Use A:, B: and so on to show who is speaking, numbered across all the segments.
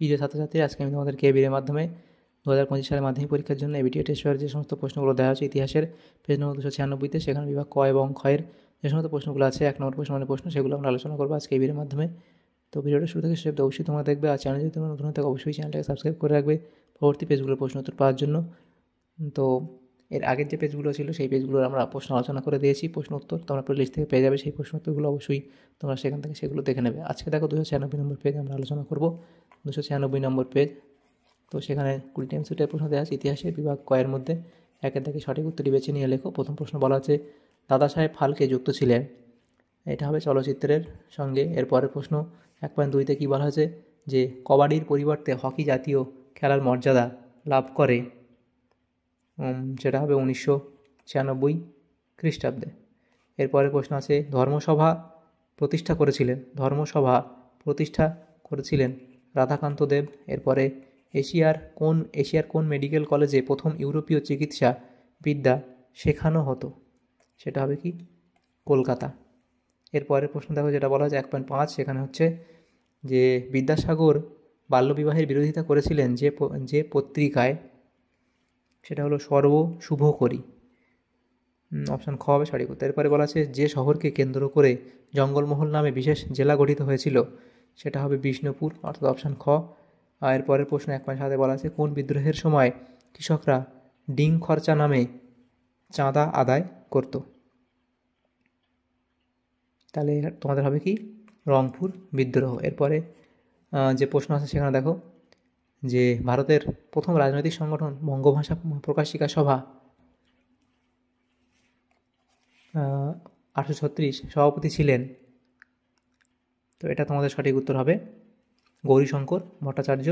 A: প্রিয় ছাত্রছাত্রী, আজকে আমি তোমাদের কেবির মাধ্যমে 2025 সালের মাধ্যমিক পরীক্ষার জন্য এবিটিএ টেস্ট পেপারের যে সমস্ত প্রশ্নগুলো দেওয়া হচ্ছে ইতিহাসের পেজ নম্বর 296-তে, সেখানে বিভাগ ক এবং খয়ের যে সমস্ত প্রশ্নগুলো আছে 1 নম্বর প্রশ্ন মানে প্রশ্ন, সেগুলো আমরা আলোচনা করবো আজকে কেবির মাধ্যমে। তো ভিডিওটা শুরু থেকে শেষ অবধি অবশ্যই তোমরা দেখবে, আর চ্যানেল যদি তোমরা নতুন হয়ে থাকো অবশ্যই চ্যানেলটাকে সাবস্ক্রাইব করে রাখবে পরবর্তী পেজগুলোর প্রশ্ন উত্তর পাওয়ার জন্য। তো এর আগের যে পেজগুলো ছিল সেই পেজগুলোর আমরা প্রশ্ন আলোচনা করে দিয়েছি, প্রশ্ন উত্তর তোমরা প্লেলিস্ট থেকে পেয়ে যাবে। সেই প্রশ্ন উত্তরগুলো অবশ্যই তোমরা সেখান থেকে সেগুলো দেখে নেবে। আজকে দেখো 296 নম্বর পেজ আমরা আলোচনা করবো। 296 নম্বর পেজ, তো সেখানে 20টি এমসিকিউ প্রশ্ন দেওয়া আছে ইতিহাসের বিভাগ কয়ের মধ্যে। একের দাগে সঠিক উত্তরটি বেছে নিয়ে লেখো। প্রথম প্রশ্ন বলা আছে দাদা সাহেব ফালকে যুক্ত ছিলেন, এটা হবে চলচ্চিত্রের সঙ্গে। এরপরের প্রশ্ন 1.2-তে কী বলা হয়েছে যে কবাডির পরিবর্তে হকি জাতীয় খেলার মর্যাদা লাভ করে, সেটা হবে 1996 খ্রিস্টাব্দে। এরপরের প্রশ্ন আছে ধর্মসভা প্রতিষ্ঠা করেছিলেন রাধাকান্ত দেব। এরপরে এশিয়ার কোন মেডিকেল কলেজে প্রথম ইউরোপীয় চিকিৎসা বিদ্যা শেখানো হতো, সেটা হবে কি কলকাতা। এরপরের প্রশ্ন দেখো যেটা বলা হয়েছে 1.5, সেখানে হচ্ছে যে বিদ্যাসাগর বাল্যবিবাহের বিরোধিতা করেছিলেন যে পত্রিকায়, সেটা হলো সর্ব শুভকরী। অপশান খ হবে সঠিক উত্তর। এরপরে বলা আছে যে শহরকে কেন্দ্র করে জঙ্গলমহল নামে বিশেষ জেলা গঠিত হয়েছিল, সেটা হবে বিষ্ণুপুর, অর্থাৎ অপশান খ। এর পরের প্রশ্ন 1.7-এ বলা আছে কোন বিদ্রোহের সময় কৃষকরা ডিং খরচা নামে চাঁদা আদায় করত, তাহলে তোমাদের হবে কি রংপুর বিদ্রোহ। এরপরে যে প্রশ্ন আছে সেখানে দেখো যে ভারতের প্রথম রাজনৈতিক সংগঠন বঙ্গভাষা প্রকাশিকা সভা 1836 সভাপতি ছিলেন, তো এটা তোমাদের সঠিক উত্তর হবে গৌরীশঙ্কর ভট্টাচার্য,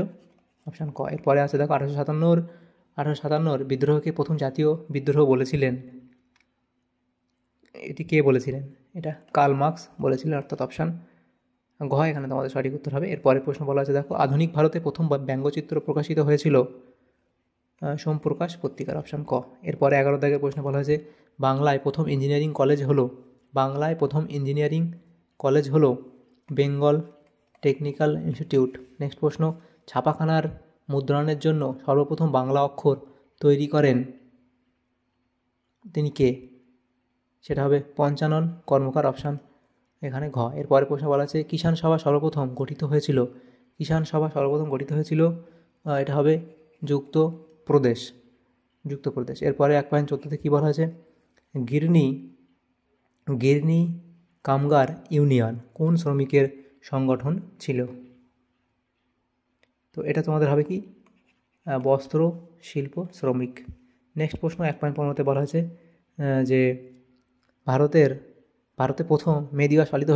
A: অপশান ক। এরপরে আছে দেখো 1857 বিদ্রোহকে প্রথম জাতীয় বিদ্রোহ বলেছিলেন, এটি কে বলেছিলেন, এটা কার্ল মার্কস বলেছিলেন, অর্থাৎ অপশান ঘ এখানে তোমাদের সঠিক উত্তর হবে। এরপরে প্রশ্ন বলা আছে দেখো আধুনিক ভারতে প্রথম ব্যঙ্গচিত্র প্রকাশিত হয়েছিল সোমপ্রকাশ পত্রিকার, অপশান ক। এরপরে 11 দাগের প্রশ্ন বলা হয়েছে বাংলায় প্রথম ইঞ্জিনিয়ারিং কলেজ হলো বেঙ্গল টেকনিক্যাল ইনস্টিটিউট। নেক্সট প্রশ্ন ছাপাখানার মুদ্রণের জন্য সর্বপ্রথম বাংলা অক্ষর তৈরি করেন তিনি কে, সেটা হবে পঞ্চানন কর্মকার, অপশান এখানে ঘ। এরপরে প্রশ্ন বলা আছে কিষাণ সভা সর্বপ্রথম গঠিত হয়েছিল, এটা হবে যুক্তপ্রদেশ। এরপরে 1.14-তে কী বলা হয়েছে গিরনি কামগার ইউনিয়ন কোন শ্রমিকের সংগঠন ছিল, তো এটা তোমাদের হবে কি বস্ত্র শিল্প শ্রমিক। নেক্সট প্রশ্ন 1.15-তে বলা হয়েছে যে ভারতে প্রথম মে দিবস পালিত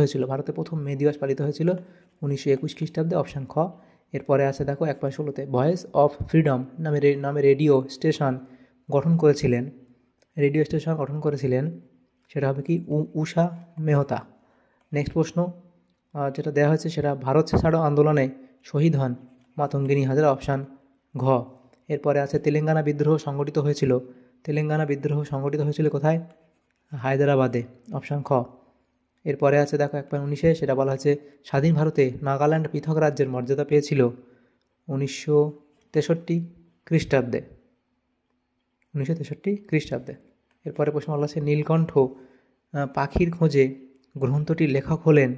A: হয়েছিল 1921 খ্রিস্টাব্দে, অপশান খ। এরপরে আছে দেখো 1.16-তে ভয়েস অফ ফ্রিডম নামে রেডিও স্টেশন গঠন করেছিলেন, সেটা হবে কি উষা মেহতা। নেক্সট প্রশ্ন যেটা দেওয়া হয়েছে সেটা ভারত ছাড়ো আন্দোলনে শহীদ হন মাতঙ্গিনী হাজরা, অপশান ঘ। এরপরে আছে তেলেঙ্গানা বিদ্রোহ সংগঠিত হয়েছিল কোথায়, হায়দ্রাবাদে, অপশান খ। এরপরে আছে দেখো 1.19-এ সেটা বলা হয়েছে স্বাধীন ভারতে নাগাল্যান্ড পৃথক রাজ্যের মর্যাদা পেয়েছিল 1963 খ্রিস্টাব্দে। এরপরে প্রশ্ন বলা আছে নীলকণ্ঠ পাখির খোঁজে গ্রন্থটির লেখক হলেন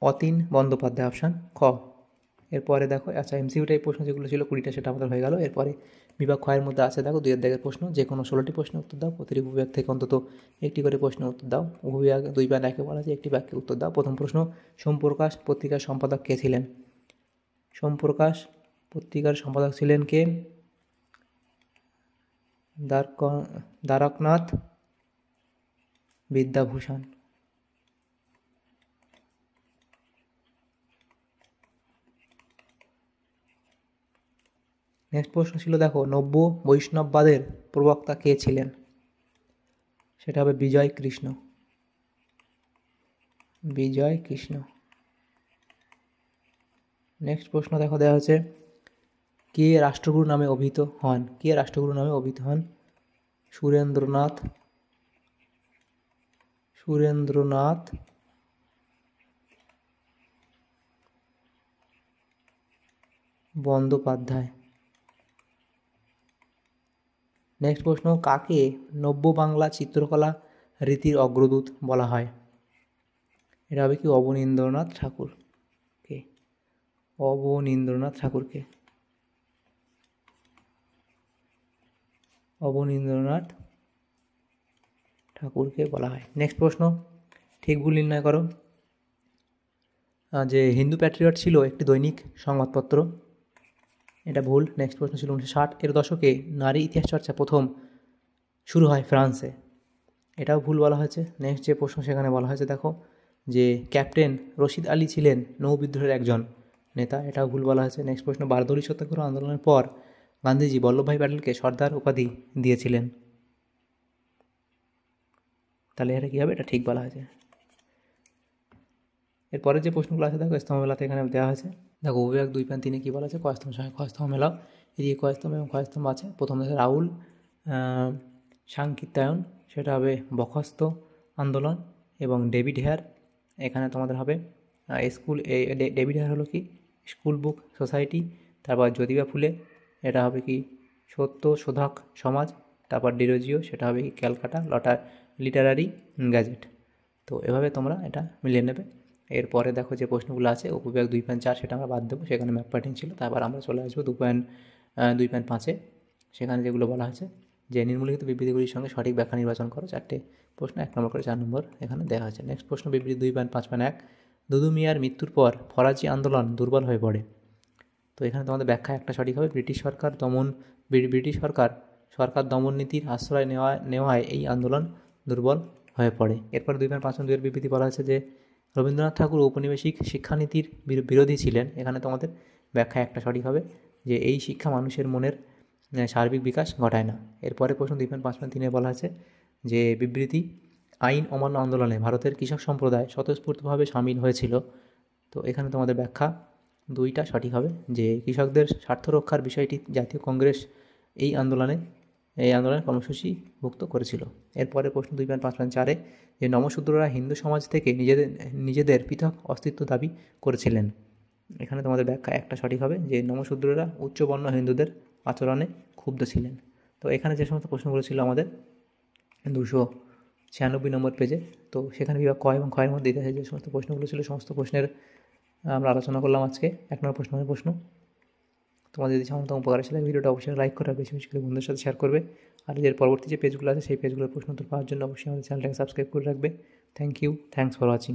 A: অতীন বন্দ্যোপাধ্যায়, অপশান খ। এরপরে দেখো আচ্ছা এমসিকিউ টাইপ প্রশ্ন যেগুলো ছিল 20টা সেটা আমাদের হয়ে গেল। এরপরে বিভাগ ক্ষয়ের মধ্যে আছে দেখো 2 দাগের প্রশ্ন, যে কোনো 16টি প্রশ্নের উত্তর দাও, প্রতিটি উপবিভাগ থেকে অন্তত একটি করে প্রশ্নের উত্তর দাও। উপবিভাগ 2.1-এ বলা আছে একটি বাক্যে উত্তর দাও। প্রথম প্রশ্ন সোমপ্রকাশ পত্রিকার সম্পাদক কে ছিলেন, সোমপ্রকাশ পত্রিকার সম্পাদক ছিলেন কে, দ্বারকনাথ বিদ্যাভূষণ। নেক্সট প্রশ্ন ছিল দেখো নব্য বৈষ্ণববাদের প্রবক্তা কে ছিলেন, সেটা হবে বিজয় কৃষ্ণ। নেক্সট প্রশ্ন দেখো দেওয়া হচ্ছে কে রাষ্ট্রগুরু নামে অভিহিত হন, সুরেন্দ্রনাথ বন্দ্যোপাধ্যায়। নেক্সট প্রশ্ন, কাকে নব্য বাংলা চিত্রকলা রীতির অগ্রদূত বলা হয়? এটা হবে কি অবনীন্দ্রনাথ ঠাকুর। কে? অবনীন্দ্রনাথ ঠাকুরকে। অবনীন্দ্রনাথ ঠাকুরকে বলা হয়। নেক্সট প্রশ্ন, ঠিক ভুল নির্ণয় করো। যে হিন্দু প্যাট্রিয়ট ছিল একটি দৈনিক সংবাদপত্র, এটা ভুল। নেক্সট প্রশ্ন ছিল 1960 এর দশকে নারী ইতিহাস চর্চা প্রথম শুরু হয় ফ্রান্সে, এটাও ভুল বলা হয়েছে। নেক্সট যে প্রশ্ন সেখানে বলা হয়েছে দেখো যে ক্যাপ্টেন রশিদ আলী ছিলেন নৌবিদ্রোহের একজন নেতা, এটাও ভুল বলা হয়েছে। নেক্সট প্রশ্ন, বারদৌলি সত্যাগ্রহ আন্দোলনের পর গান্ধীজি বল্লভভাই প্যাটেলকে সর্দার উপাধি দিয়েছিলেন, তাহলে এটা কী হবে? এটা ঠিক বলা হয়েছে। এরপরে যে প্রশ্নগুলো আছে দেখো স্তম্ভ মেলাতে এখানে দেওয়া হয়েছে। দেখো বিভাগ 2.3 কী বলা আছে? কয়স্তম্ভ সঙ্গে কয়স্তম্ভ মেলাও, এদিকে কয়স্তম্ভ এবং কয়স্তম্ভ আছে। প্রথম আছে রাহুল সাংকীর্তায়ন, সেটা হবে বখস্ত আন্দোলন এবং ডেভিড হেয়ার, এখানে তোমাদের হবে স্কুল। ডেভিড হেয়ার হলো কি স্কুল বুক সোসাইটি। তারপর জ্যোতিবা ফুলে, এটা হবে কি সত্য শোধক সমাজ। তারপর ডিরোজিও, সেটা হবে কি ক্যালকাটা লিটারারি গ্যাজেট। তো এভাবে তোমরা এটা মিলিয়ে নেবে। এরপরে দেখো যে প্রশ্নগুলো আছে উপবিভাগ 2.4 সেটা আমরা বাদ দেবো, সেখানে ম্যাপ প্যাটার্ন ছিল। তারপর আমরা চলে আসবো 2.5-এ, সেখানে যেগুলো বলা আছে যে নিম্নলিখিত বিবৃতিগুলির সঙ্গে সঠিক ব্যাখ্যা নির্বাচন করো। 4টে প্রশ্ন, 1 নম্বর করে 4 নম্বর এখানে দেওয়া হয়েছে। নেক্সট প্রশ্ন বিবৃতি 2.5.1, দুদু মিয়ার মৃত্যুর পর ফরাজি আন্দোলন দুর্বল হয়ে পড়ে। তো এখানে তোমাদের ব্যাখ্যা একটা সঠিক হবে, ব্রিটিশ সরকার দমন নীতির আশ্রয় নেওয়ায় এই আন্দোলন দুর্বল হয়ে পড়ে। এরপর 2.5.2 বিবৃতি বলা হয়েছে যে রবীন্দ্রনাথ ঠাকুর ঔপনিবেশিক শিক্ষানীতির বিরোধী ছিলেন, এখানে তোমাদের ব্যাখ্যা একটা সঠিক হবে যে এই শিক্ষা মানুষের মনের সার্বিক বিকাশ ঘটায় না। এরপরে প্রশ্ন 2.5.3 বলা আছে যে বিবৃতি আইন অমান্য আন্দোলনে ভারতের কৃষক সম্প্রদায় স্বতঃস্ফূর্তভাবে সামিল হয়েছিল। তো এখানে তোমাদের ব্যাখ্যা 2টা সঠিক হবে যে কৃষকদের স্বার্থ রক্ষার বিষয়টি জাতীয় কংগ্রেস এই আন্দোলনের কর্মসূচিভুক্ত করেছিল। এরপরে প্রশ্ন 2.5.4 যে নমশূদ্ররা হিন্দু সমাজ থেকে নিজেদের পৃথক অস্তিত্ব দাবি করেছিলেন, এখানে তোমাদের ব্যাখ্যা একটা সঠিক হবে যে নমশূদ্ররা উচ্চবর্ণ হিন্দুদের আচরণে ক্ষুব্ধ ছিলেন। তো এখানে যে সমস্ত প্রশ্নগুলো ছিল আমাদের 296 নম্বর পেজে, তো সেখানে বিভাগ ক এবং ক্ষয়ের মধ্যে ইতিহাসে যে সমস্ত প্রশ্নগুলো ছিল সমস্ত প্রশ্নের আমরা আলোচনা করলাম আজকে। 1 নম্বর প্রশ্ন। তোমাদের যদি সামান্য উপকার আসে ভিডিওটা অবশ্যই লাইক করে বেশি বেশি করে বন্ধুদের সাথে শেয়ার করবে। আর এর পরবর্তী যে পেজগুলো আছে সেই পেজগুলোর প্রশ্ন উত্তর পাওয়ার জন্য অবশ্যই আমাদের চ্যানেলটাকে সাবস্ক্রাইব করে রাখবে। Thank you, thanks for watching.